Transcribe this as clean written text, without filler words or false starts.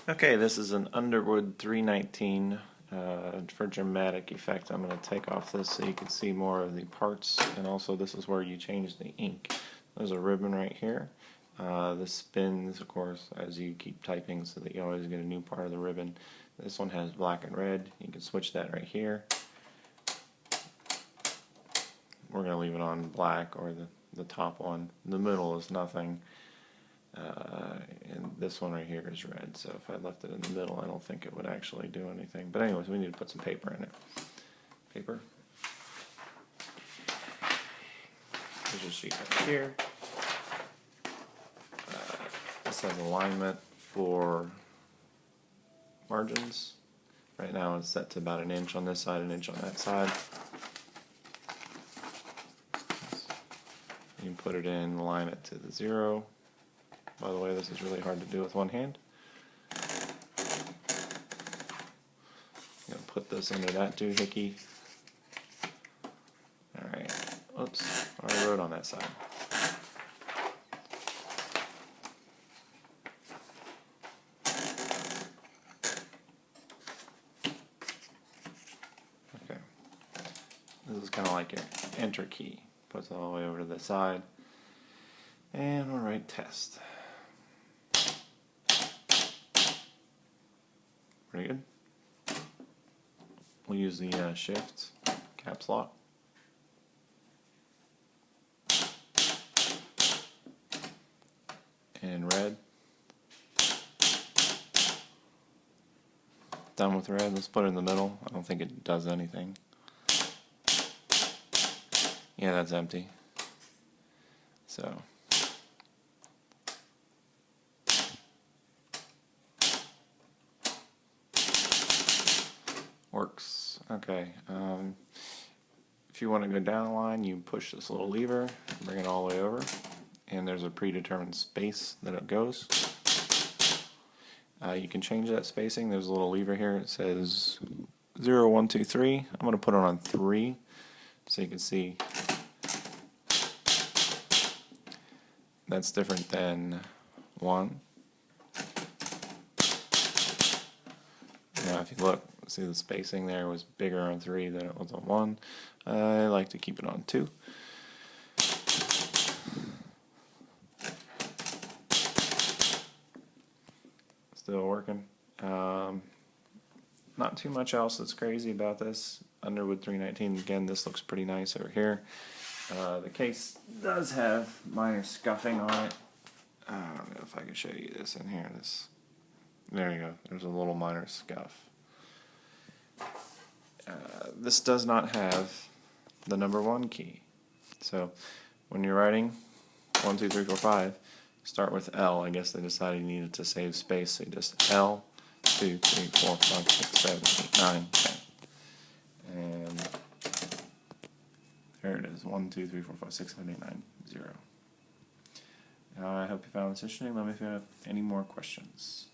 Okay, this is an Underwood 319. For dramatic effect, I'm going to take off this so you can see more of the parts, and also this is where you change the ink. There's a ribbon right here. This spins, of course, as you keep typing so that you always get a new part of the ribbon. This one has black and red. You can switch that right here. We're going to leave it on black, or the top one. The middle is nothing. And this one right here is red, so if I left it in the middle I don't think it would actually do anything. But anyways, we need to put some paper in it. Paper. There's a sheet right here. This has alignment for margins. Right now it's set to about 1 inch on this side, 1 inch on that side. You can put it in, align it to the 0. By the way, this is really hard to do with one hand. I'm going to put this under that doohickey. Alright, oops, I wrote on that side. Okay, this is kind of like your enter key. Puts it all the way over to the side. And we'll write test. Pretty good. We'll use the shift caps lock. And red. Done with red. Let's put it in the middle. I don't think it does anything. Yeah, that's empty. So works. Okay. If you want to go down the line, you push this little lever, bring it all the way over, and there's a predetermined space that it goes. You can change that spacing. There's a little lever here. It says 0, 1, 2, 3. I'm going to put it on 3 so you can see that's different than 1. Now if you look, see the spacing there was bigger on 3 than it was on 1. I like to keep it on 2. Still working. Not too much else that's crazy about this. Underwood 319, again, this looks pretty nice over here. The case does have minor scuffing on it. I don't know if I can show you this in here. There you go. There's a little minor scuff. This does not have the number 1 key. So when you're writing 1, 2, 3, 4, 5, start with L. I guess they decided you needed to save space, so you just L, 2, 3, 4, 5, 6, 7, 8, 9, 10. And there it is. 1, 2, 3, 4, 5, 6, 7, 8, 9, 0. I hope you found this interesting. Let me know if you have any more questions.